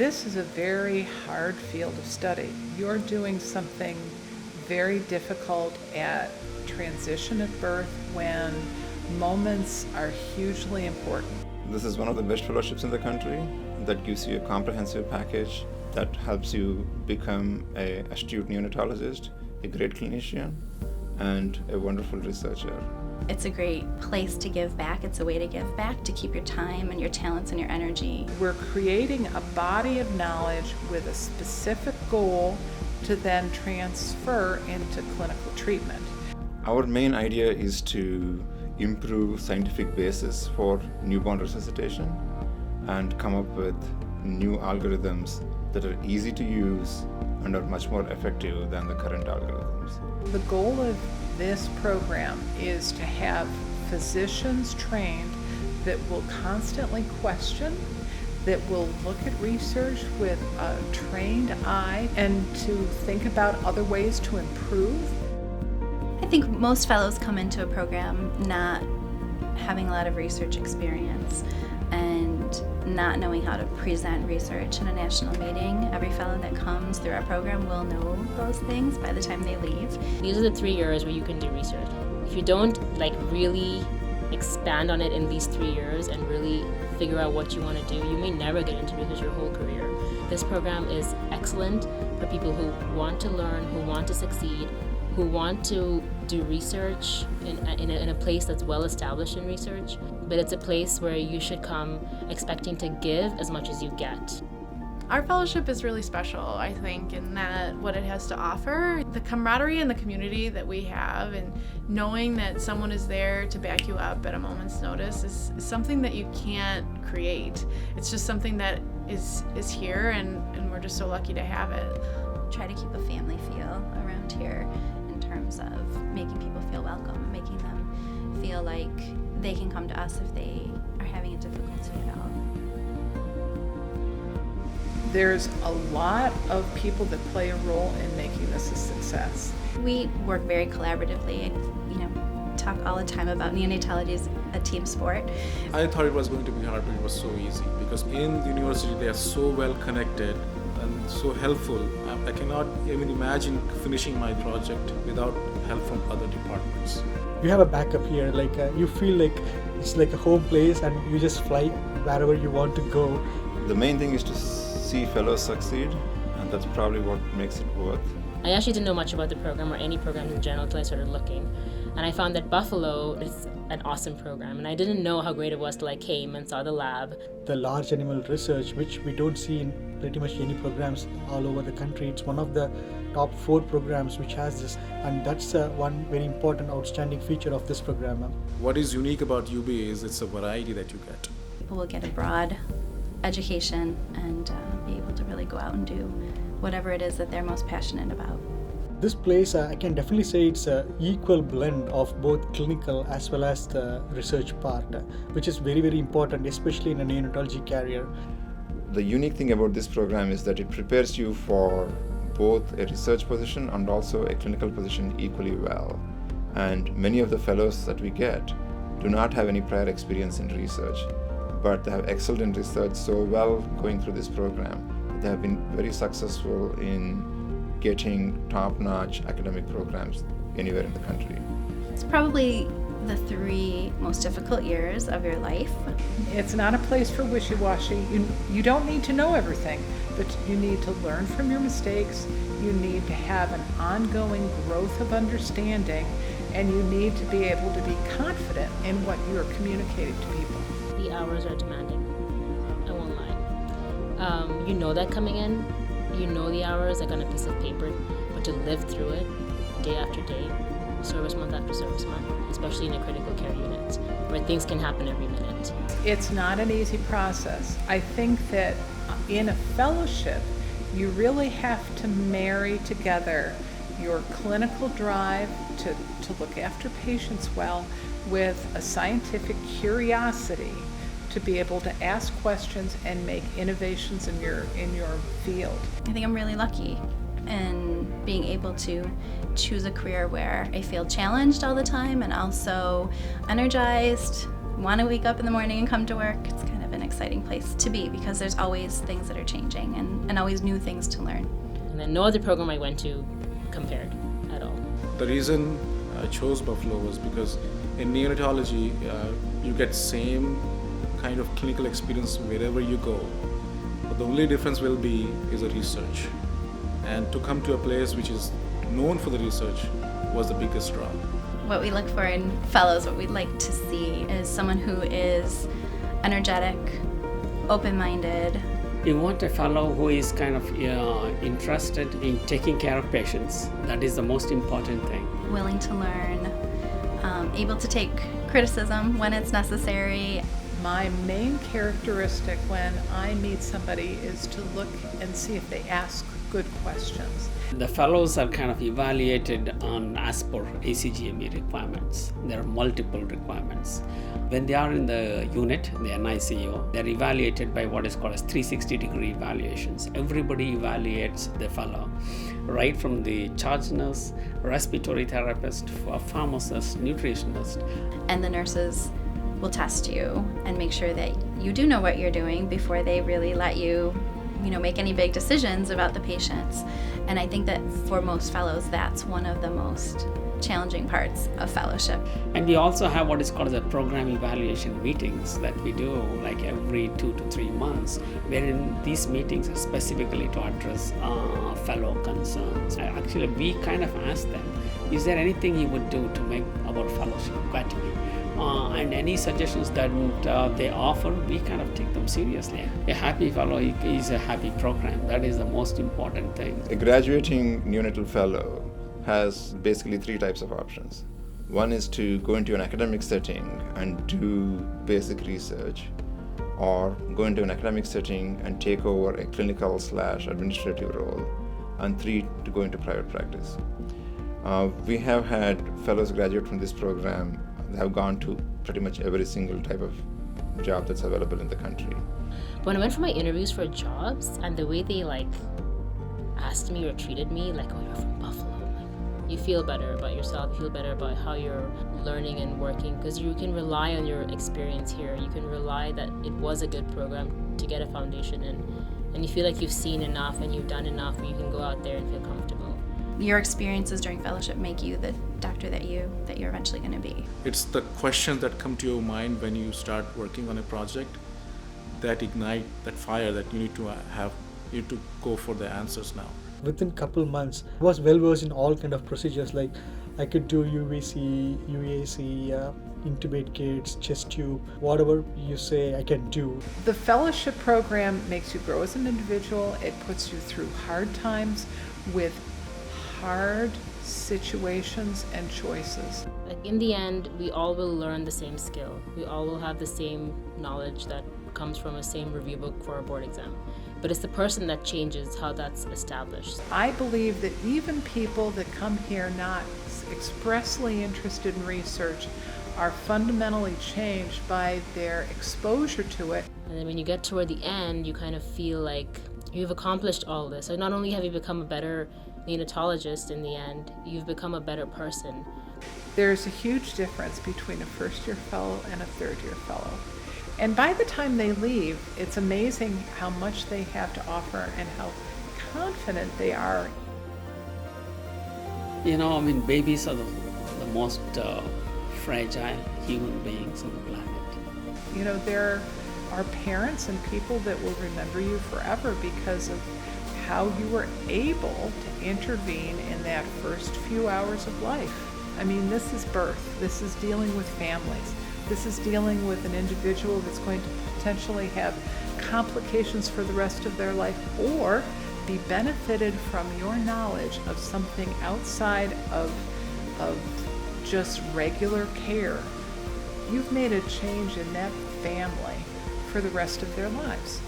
This is a very hard field of study. You're doing something very difficult at transition at birth when moments are hugely important. This is one of the best fellowships in the country that gives you a comprehensive package that helps you become an astute neonatologist, a great clinician, and a wonderful researcher. It's a great place to give back. It's a way to give back, to keep your time and your talents and your energy. We're creating a body of knowledge with a specific goal to then transfer into clinical treatment. Our main idea is to improve scientific basis for newborn resuscitation and come up with new algorithms that are easy to use and are much more effective than the current algorithms. The goal of this program is to have physicians trained that will constantly question, that will look at research with a trained eye, and to think about other ways to improve. I think most fellows come into a program not having a lot of research experience and not knowing how to present research in a national meeting. Every fellow that comes through our program will know those things by the time they leave. These are the 3 years where you can do research. If you don't really expand on it in these 3 years and really figure out what you want to do, you may never get into research your whole career. This program is excellent for people who want to learn, who want to succeed, who want to do research in a place that's well established in research, but it's a place where you should come expecting to give as much as you get. Our fellowship is really special, I think, in that what it has to offer, the camaraderie and the community that we have, and knowing that someone is there to back you up at a moment's notice is something that you can't create. It's just something that is here, and we're just so lucky to have it. Try to keep a family feel around here in terms of making people feel welcome, making them feel like they can come to us if they are having a difficulty at all. There's a lot of people that play a role in making this a success. We work very collaboratively, talk all the time about neonatology is a team sport. I thought it was going to be hard, but it was so easy because in the university they are so well connected and so helpful. I cannot even imagine finishing my project without help from other departments. You have a backup here, you feel like it's like a home place and you just fly wherever you want to go. The main thing is to see fellows succeed, and that's probably what makes it worth. I actually didn't know much about the program or any programs in general until I started looking. And I found that Buffalo is an awesome program, and I didn't know how great it was till I came and saw the lab. The large animal research, which we don't see in pretty much any programs all over the country, it's one of the top 4 programs which has this, and that's one very important outstanding feature of this program. What is unique about UB is it's a variety that you get. People will get a broad education and be able to really go out and do whatever it is that they're most passionate about. This place, I can definitely say it's an equal blend of both clinical as well as the research part, which is very, very important, especially in a neonatology career. The unique thing about this program is that it prepares you for both a research position and also a clinical position equally well. And many of the fellows that we get do not have any prior experience in research, but they have excelled in research so well going through this program. They have been very successful in getting top-notch academic programs anywhere in the country. It's probably the 3 most difficult years of your life. It's not a place for wishy-washy. You don't need to know everything, but you need to learn from your mistakes. You need to have an ongoing growth of understanding, and you need to be able to be confident in what you're communicating to people. The hours are demanding, I won't lie. You know that coming in, you know the hours like on a piece of paper, but to live through it day after day, service month after service month, especially in a critical care unit where things can happen every minute. It's not an easy process. I think that in a fellowship, you really have to marry together your clinical drive to look after patients well with a scientific curiosity to be able to ask questions and make innovations in your field. I think I'm really lucky in being able to choose a career where I feel challenged all the time and also energized, want to wake up in the morning and come to work. It's kind of of an exciting place to be because there's always things that are changing and always new things to learn. And then no other program I went to compared at all. The reason I chose Buffalo was because in neonatology, you get same kind of clinical experience wherever you go. But the only difference will be is the research. And to come to a place which is known for the research was the biggest draw. What we look for in fellows, what we'd like to see is someone who is energetic, open-minded. You want a fellow who is kind of interested in taking care of patients. That is the most important thing. Willing to learn, able to take criticism when it's necessary. My main characteristic when I meet somebody is to look and see if they ask good questions. The fellows are kind of evaluated on as per ACGME requirements. There are multiple requirements. When they are in the unit, the NICU, they're evaluated by what is called as 360-degree evaluations. Everybody evaluates the fellow, right from the charge nurse, respiratory therapist, pharmacist, nutritionist. And the nurses will test you and make sure that you do know what you're doing before they really let you make any big decisions about the patients. And I think that for most fellows, that's one of the most challenging parts of fellowship. And we also have what is called the program evaluation meetings that we do like every 2 to 3 months, wherein these meetings are specifically to address fellow concerns. Actually, we kind of ask them, is there anything you would do to make our fellowship better? And any suggestions that they offer, we kind of take them seriously. A happy fellow is a happy program. That is the most important thing. A graduating neonatal fellow has basically 3 types of options. One is to go into an academic setting and do basic research, or go into an academic setting and take over a clinical/administrative role, and 3, to go into private practice. We have had fellows graduate from this program that have gone to pretty much every single type of job that's available in the country. When I went for my interviews for jobs, and the way they asked me or treated me, oh, you're from Buffalo. You feel better about yourself, you feel better about how you're learning and working, because you can rely on your experience here. You can rely that it was a good program to get a foundation in, and you feel like you've seen enough and you've done enough where you can go out there and feel comfortable. Your experiences during fellowship make you the doctor that you're eventually going to be. It's the questions that come to your mind when you start working on a project that ignite that fire that you need to have. You need to go for the answers now. Within a couple months, I was well versed in all kind of procedures. Like I could do UVC, UAC, intubate kids, chest tube, whatever you say I can do. The fellowship program makes you grow as an individual. It puts you through hard times with hard situations and choices. In the end, we all will learn the same skill. We all will have the same knowledge that comes from a same review book for a board exam. But it's the person that changes how that's established. I believe that even people that come here not expressly interested in research are fundamentally changed by their exposure to it. And then when you get toward the end, you kind of feel like you've accomplished all this. So not only have you become a better neonatologist in the end, you've become a better person. There's a huge difference between a first-year fellow and a third-year fellow. And by the time they leave, it's amazing how much they have to offer and how confident they are. Babies are the most fragile human beings on the planet. There are parents and people that will remember you forever because of how you were able to intervene in that first few hours of life. This is birth. This is dealing with families. This is dealing with an individual that's going to potentially have complications for the rest of their life or be benefited from your knowledge of something outside of just regular care. You've made a change in that family for the rest of their lives.